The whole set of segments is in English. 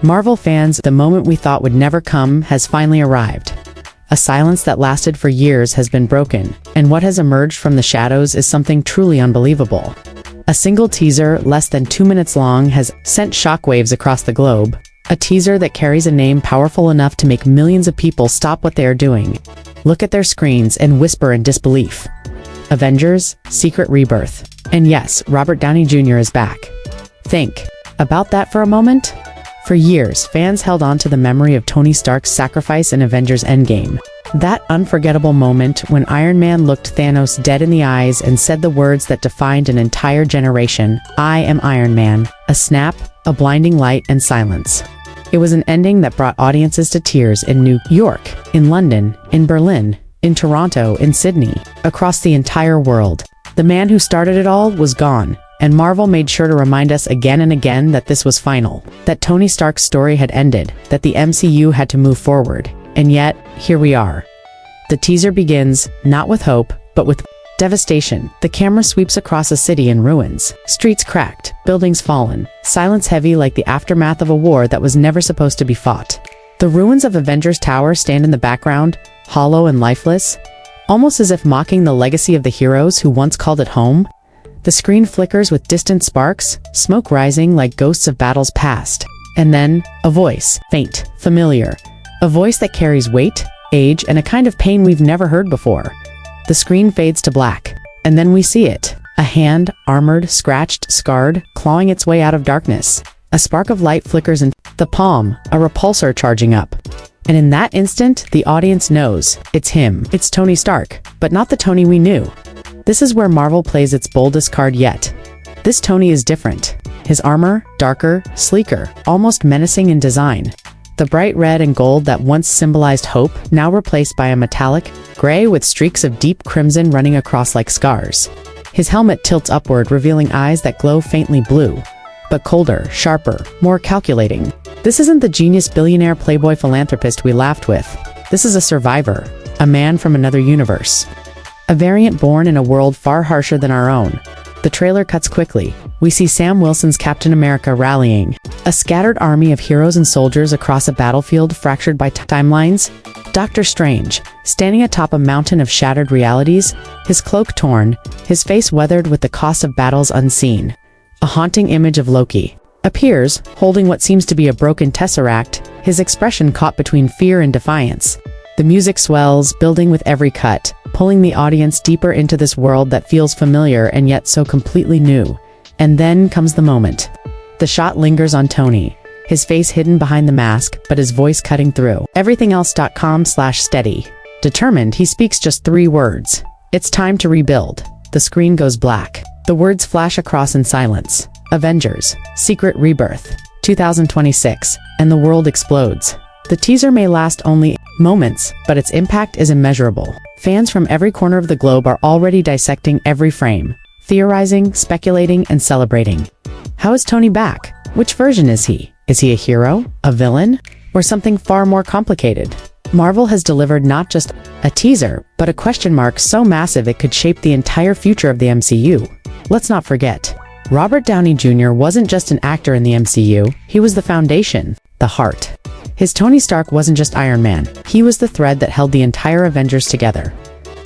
Marvel fans, the moment we thought would never come has finally arrived. A silence that lasted for years has been broken, and what has emerged from the shadows is something truly unbelievable. A single teaser, less than 2 minutes long, has sent shockwaves across the globe. A teaser that carries a name powerful enough to make millions of people stop what they are doing, look at their screens, and whisper in disbelief. Avengers: Secret Rebirth. And yes, Robert Downey Jr. is back. Think about that for a moment. For years, fans held on to the memory of Tony Stark's sacrifice in Avengers Endgame. That unforgettable moment when Iron Man looked Thanos dead in the eyes and said the words that defined an entire generation: "I am Iron Man." A snap, a blinding light, and silence. It was an ending that brought audiences to tears in New York, in London, in Berlin, in Toronto, in Sydney, across the entire world. The man who started it all was gone, and Marvel made sure to remind us again and again that this was final, that Tony Stark's story had ended, that the MCU had to move forward. And yet, here we are. The teaser begins, not with hope, but with devastation. The camera sweeps across a city in ruins. Streets cracked, buildings fallen, silence heavy like the aftermath of a war that was never supposed to be fought. The ruins of Avengers Tower stand in the background, hollow and lifeless, almost as if mocking the legacy of the heroes who once called it home. The screen flickers with distant sparks, smoke rising like ghosts of battles past. And then, a voice, faint, familiar. A voice that carries weight, age, and a kind of pain we've never heard before. The screen fades to black, and then we see it. A hand, armored, scratched, scarred, clawing its way out of darkness. A spark of light flickers in the palm, a repulsor charging up. And in that instant, the audience knows, it's him. It's Tony Stark, but not the Tony we knew. This is where Marvel plays its boldest card yet. This Tony is different. His armor, darker, sleeker, almost menacing in design. The bright red and gold that once symbolized hope, now replaced by a metallic gray with streaks of deep crimson running across like scars. His helmet tilts upward, revealing eyes that glow faintly blue, but colder, sharper, more calculating. This isn't the genius billionaire playboy philanthropist we laughed with. This is a survivor, a man from another universe. A variant born in a world far harsher than our own. The trailer cuts quickly. We see Sam Wilson's Captain America rallying. A scattered army of heroes and soldiers across a battlefield fractured by timelines. Doctor Strange, standing atop a mountain of shattered realities, his cloak torn, his face weathered with the cost of battles unseen. A haunting image of Loki appears, holding what seems to be a broken tesseract, his expression caught between fear and defiance. The music swells, building with every cut, pulling the audience deeper into this world that feels familiar and yet so completely new. And then comes the moment. The shot lingers on Tony, his face hidden behind the mask, but his voice cutting through. Everythingelse.com/steady. Determined, he speaks just 3 words. It's time to rebuild. The screen goes black. The words flash across in silence. Avengers: Secret Rebirth, 2026, and the world explodes. The teaser may last only moments, but its impact is immeasurable. Fans from every corner of the globe are already dissecting every frame, theorizing, speculating, and celebrating. How is Tony back? Which version is he? Is he a hero, a villain, or something far more complicated? Marvel has delivered not just a teaser, but a question mark so massive it could shape the entire future of the MCU. Let's not forget, Robert Downey Jr. wasn't just an actor in the MCU, he was the foundation, the heart. His Tony Stark wasn't just Iron Man, he was the thread that held the entire Avengers together.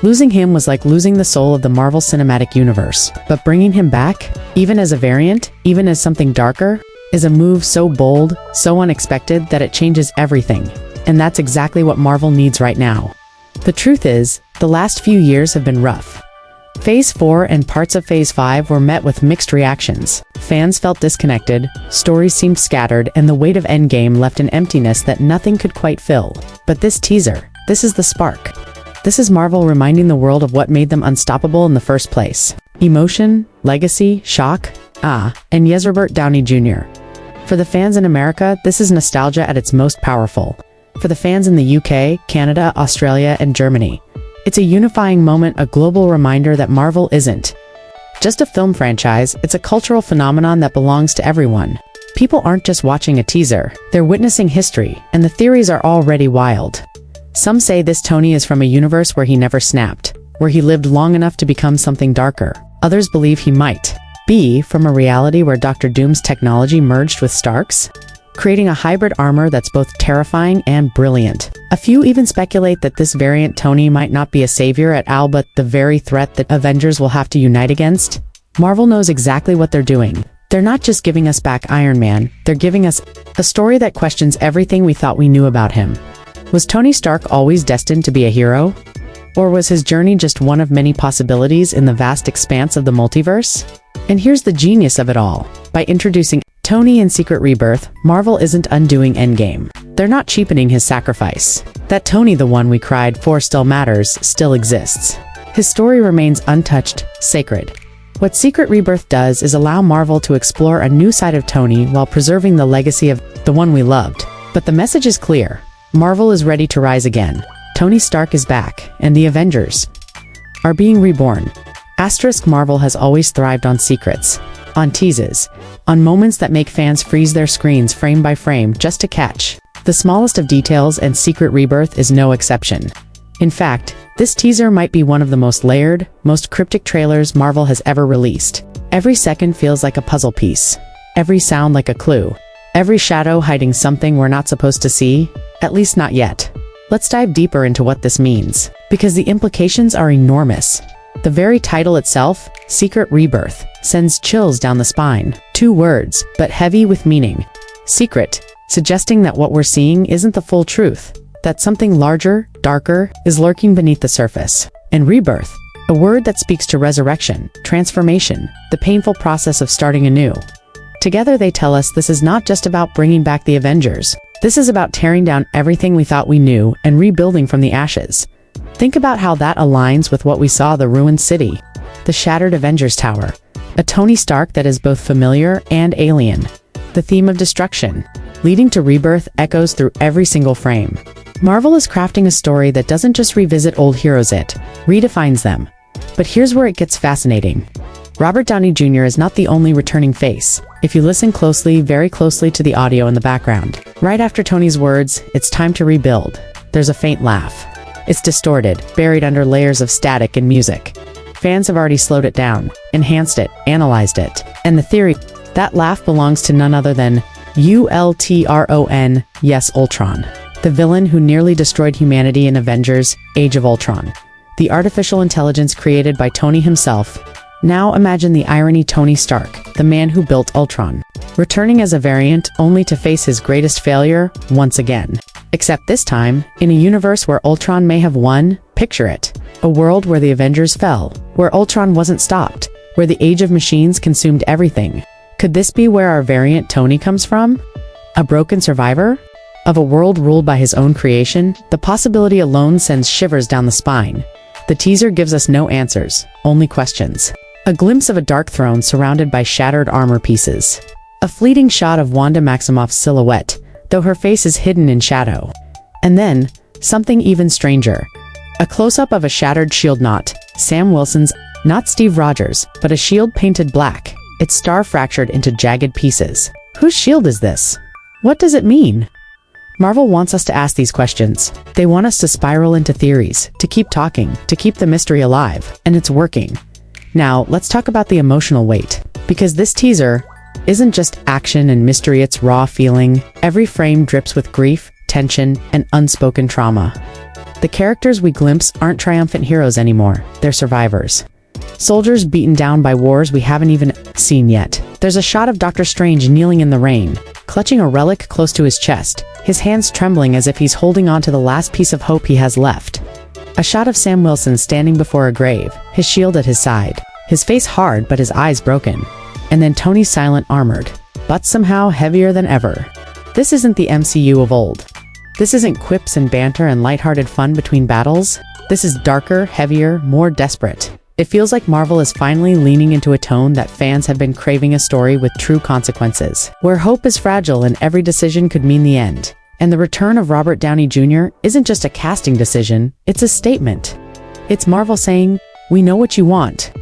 Losing him was like losing the soul of the Marvel Cinematic Universe. But bringing him back, even as a variant, even as something darker, is a move so bold, so unexpected that it changes everything. And that's exactly what Marvel needs right now. The truth is, the last few years have been rough. Phase 4 and parts of Phase 5 were met with mixed reactions. Fans felt disconnected, stories seemed scattered, and the weight of Endgame left an emptiness that nothing could quite fill. But this teaser, this is the spark. This is Marvel reminding the world of what made them unstoppable in the first place. Emotion, legacy, shock, and yes, Robert Downey Jr. For the fans in America, this is nostalgia at its most powerful. For the fans in the UK, Canada, Australia, and Germany, it's a unifying moment, a global reminder that Marvel isn't just a film franchise, it's a cultural phenomenon that belongs to everyone. People aren't just watching a teaser, they're witnessing history, and the theories are already wild. Some say this Tony is from a universe where he never snapped, where he lived long enough to become something darker. Others believe he might be from a reality where Dr. Doom's technology merged with Stark's. creating a hybrid armor that's both terrifying and brilliant. A few even speculate that this variant Tony might not be a savior at all, but the very threat that Avengers will have to unite against. Marvel knows exactly what they're doing. They're not just giving us back Iron Man, they're giving us a story that questions everything we thought we knew about him. Was Tony Stark always destined to be a hero? Or was his journey just one of many possibilities in the vast expanse of the multiverse? And here's the genius of it all. By introducing Tony in Secret Rebirth, Marvel isn't undoing Endgame. They're not cheapening his sacrifice. That Tony, the one we cried for still matters, still exists. His story remains untouched, sacred. What Secret Rebirth does is allow Marvel to explore a new side of Tony while preserving the legacy of the one we loved. But the message is clear. Marvel is ready to rise again. Tony Stark is back, and the Avengers are being reborn. Marvel has always thrived on secrets, on teases, on moments that make fans freeze their screens frame by frame just to catch the smallest of details, and Secret Rebirth is no exception. In fact, this teaser might be one of the most layered, most cryptic trailers Marvel has ever released. Every second feels like a puzzle piece. Every sound like a clue. Every shadow hiding something we're not supposed to see, at least not yet. Let's dive deeper into what this means, because the implications are enormous. The very title itself, Secret Rebirth, sends chills down the spine. 2 words, but heavy with meaning. Secret, suggesting that what we're seeing isn't the full truth. That something larger, darker, is lurking beneath the surface. And rebirth, a word that speaks to resurrection, transformation, the painful process of starting anew. Together they tell us this is not just about bringing back the Avengers. This is about tearing down everything we thought we knew and rebuilding from the ashes. Think about how that aligns with what we saw: the ruined city, the shattered Avengers Tower, a Tony Stark that is both familiar and alien. The theme of destruction, leading to rebirth, echoes through every single frame. Marvel is crafting a story that doesn't just revisit old heroes, it redefines them. But here's where it gets fascinating. Robert Downey Jr. is not the only returning face. If you listen closely, very closely to the audio in the background, right after Tony's words, "It's time to rebuild," there's a faint laugh. It's distorted, buried under layers of static and music. Fans have already slowed it down, enhanced it, analyzed it. And the theory, that laugh belongs to none other than Ultron, yes, Ultron. The villain who nearly destroyed humanity in Avengers: Age of Ultron. The artificial intelligence created by Tony himself. Now imagine the irony: Tony Stark, the man who built Ultron, returning as a variant only to face his greatest failure once again. Except this time, in a universe where Ultron may have won. Picture it. A world where the Avengers fell, where Ultron wasn't stopped, where the age of machines consumed everything. Could this be where our variant Tony comes from? A broken survivor? Of a world ruled by his own creation? The possibility alone sends shivers down the spine. The teaser gives us no answers, only questions. A glimpse of a dark throne surrounded by shattered armor pieces. A fleeting shot of Wanda Maximoff's silhouette, though her face is hidden in shadow. And then, something even stranger. A close-up of a shattered shield, not Sam Wilson's, not Steve Rogers, but a shield painted black, its star fractured into jagged pieces. Whose shield is this? What does it mean? Marvel wants us to ask these questions. They want us to spiral into theories, to keep talking, to keep the mystery alive, and it's working. Now, let's talk about the emotional weight. Because this teaser isn't just action and mystery, it's raw feeling. Every frame drips with grief, tension, and unspoken trauma. The characters we glimpse aren't triumphant heroes anymore, they're survivors. Soldiers beaten down by wars we haven't even seen yet. There's a shot of Doctor Strange kneeling in the rain, clutching a relic close to his chest, his hands trembling as if he's holding on to the last piece of hope he has left. A shot of Sam Wilson standing before a grave, his shield at his side, his face hard but his eyes broken. And then Tony silent, armored, but somehow heavier than ever. This isn't the MCU of old. This isn't quips and banter and lighthearted fun between battles. This is darker, heavier, more desperate. It feels like Marvel is finally leaning into a tone that fans have been craving: a story with true consequences, where hope is fragile and every decision could mean the end. And the return of Robert Downey Jr. isn't just a casting decision, it's a statement. It's Marvel saying, we know what you want.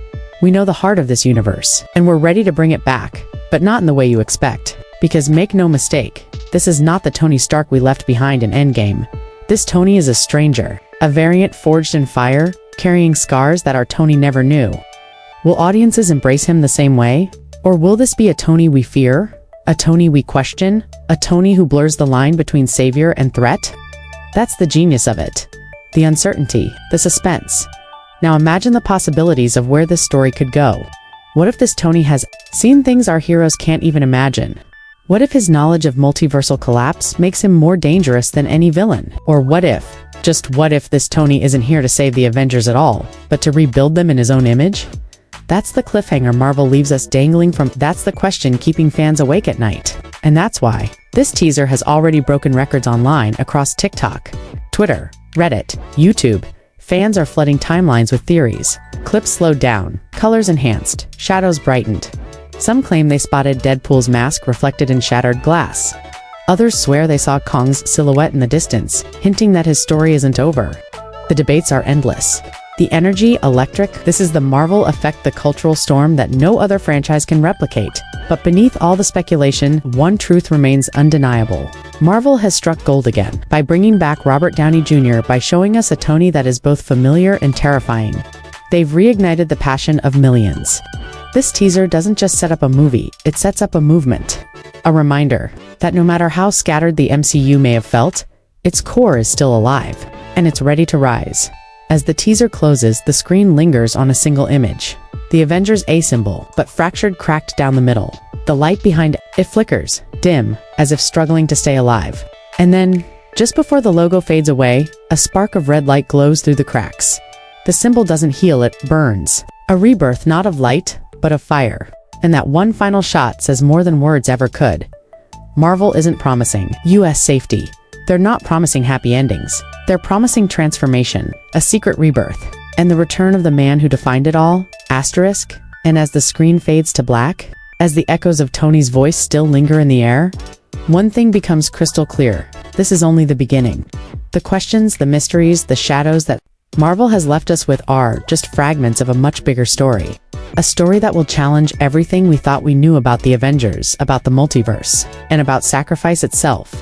We know the heart of this universe, and we're ready to bring it back, but not in the way you expect. Because make no mistake, this is not the Tony Stark we left behind in Endgame. This Tony is a stranger, a variant forged in fire, carrying scars that our Tony never knew. Will audiences embrace him the same way? Or will this be a Tony we fear? A Tony we question? A Tony who blurs the line between savior and threat? That's the genius of it. The uncertainty, the suspense. Now imagine the possibilities of where this story could go. What if this Tony has seen things our heroes can't even imagine? What if his knowledge of multiversal collapse makes him more dangerous than any villain? Or what if, just what if this Tony isn't here to save the Avengers at all, but to rebuild them in his own image? That's the cliffhanger Marvel leaves us dangling from. That's the question keeping fans awake at night. And that's why this teaser has already broken records online across TikTok, Twitter, Reddit, YouTube. Fans are flooding timelines with theories. Clips slowed down, colors enhanced, shadows brightened. Some claim they spotted Deadpool's mask reflected in shattered glass. Others swear they saw Kong's silhouette in the distance, hinting that his story isn't over. The debates are endless. The energy, electric. This is the Marvel effect, the cultural storm that no other franchise can replicate. But beneath all the speculation, one truth remains undeniable. Marvel has struck gold again, by bringing back Robert Downey Jr., by showing us a Tony that is both familiar and terrifying. They've reignited the passion of millions. This teaser doesn't just set up a movie, it sets up a movement. A reminder that no matter how scattered the MCU may have felt, its core is still alive, and it's ready to rise. As the teaser closes, the screen lingers on a single image. The Avengers A symbol, but fractured, cracked down the middle. The light behind it flickers, dim, as if struggling to stay alive. And then, just before the logo fades away, a spark of red light glows through the cracks. The symbol doesn't heal, it burns. A rebirth not of light, but of fire. And that one final shot says more than words ever could. Marvel isn't promising US safety. They're not promising happy endings. They're promising transformation, a secret rebirth, and the return of the man who defined it all, asterisk. And as the screen fades to black, as the echoes of Tony's voice still linger in the air, one thing becomes crystal clear. This is only the beginning. The questions, the mysteries, the shadows that Marvel has left us with are just fragments of a much bigger story. A story that will challenge everything we thought we knew about the Avengers, about the multiverse, and about sacrifice itself.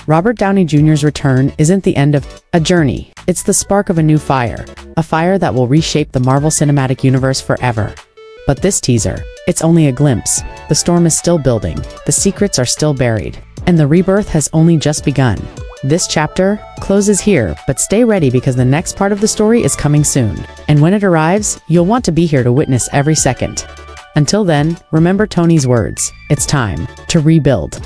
Robert Downey Jr.'s return isn't the end of a journey. It's the spark of a new fire. A fire that will reshape the Marvel Cinematic Universe forever. But this teaser, it's only a glimpse. The storm is still building. The secrets are still buried. And the rebirth has only just begun. This chapter closes here, but stay ready because the next part of the story is coming soon. And when it arrives, you'll want to be here to witness every second. Until then, remember Tony's words. It's time to rebuild.